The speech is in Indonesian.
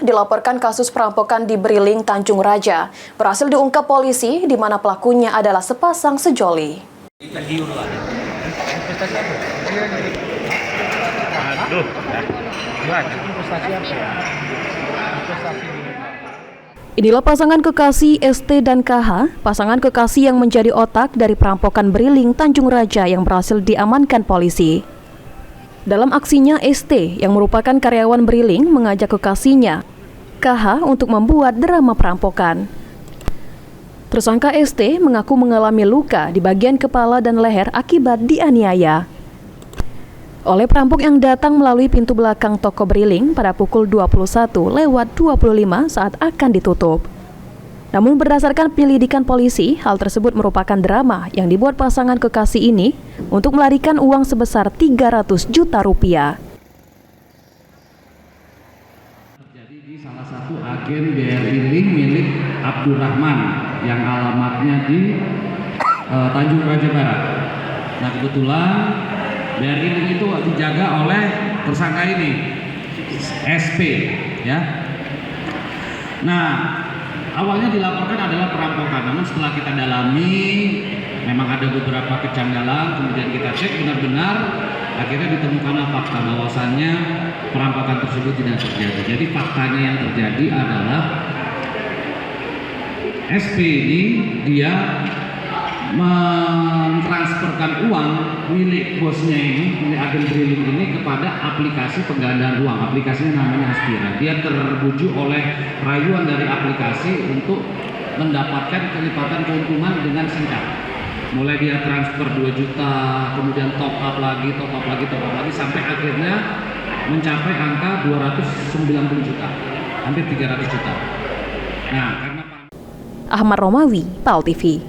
dilaporkan kasus perampokan di Briling, Tanjung Raja. Berhasil diungkap polisi di mana pelakunya adalah sepasang sejoli. Inilah pasangan kekasih ST dan KH, pasangan kekasih yang menjadi otak dari perampokan Briling, Tanjung Raja yang berhasil diamankan polisi. Dalam aksinya, ST yang merupakan karyawan Briling mengajak kekasihnya, KH, untuk membuat drama perampokan. Tersangka ST mengaku mengalami luka di bagian kepala dan leher akibat dianiaya oleh perampok yang datang melalui pintu belakang toko Briling pada pukul 21:25 saat akan ditutup. Namun berdasarkan penyelidikan polisi, hal tersebut merupakan drama yang dibuat pasangan kekasih ini untuk melarikan uang sebesar 300 juta rupiah. Terjadi di salah satu agen BRI Link milik Abdurrahman yang alamatnya di Tanjung Raja Barat. Nah, kebetulan BRI Link itu dijaga oleh tersangka ini, SP, ya. Nah, awalnya dilaporkan adalah perampokan, namun setelah kita dalami, memang ada beberapa kejanggalan, kemudian kita cek benar-benar, akhirnya ditemukanlah fakta bahwasannya perampokan tersebut tidak terjadi. Jadi faktanya yang terjadi adalah SP ini dia mentransferkan uang milik bosnya ini, milik agen Briling ini kepada aplikasi penggandaan uang. Aplikasinya namanya Aspira. Dia terbujuk oleh rayuan dari aplikasi untuk mendapatkan kelipatan keuntungan dengan singkat. Mulai dia transfer 2 juta, kemudian top up lagi, sampai akhirnya mencapai angka 290 juta, hampir 300 juta. Nah, karena Ahmad Romawi, PAL TV.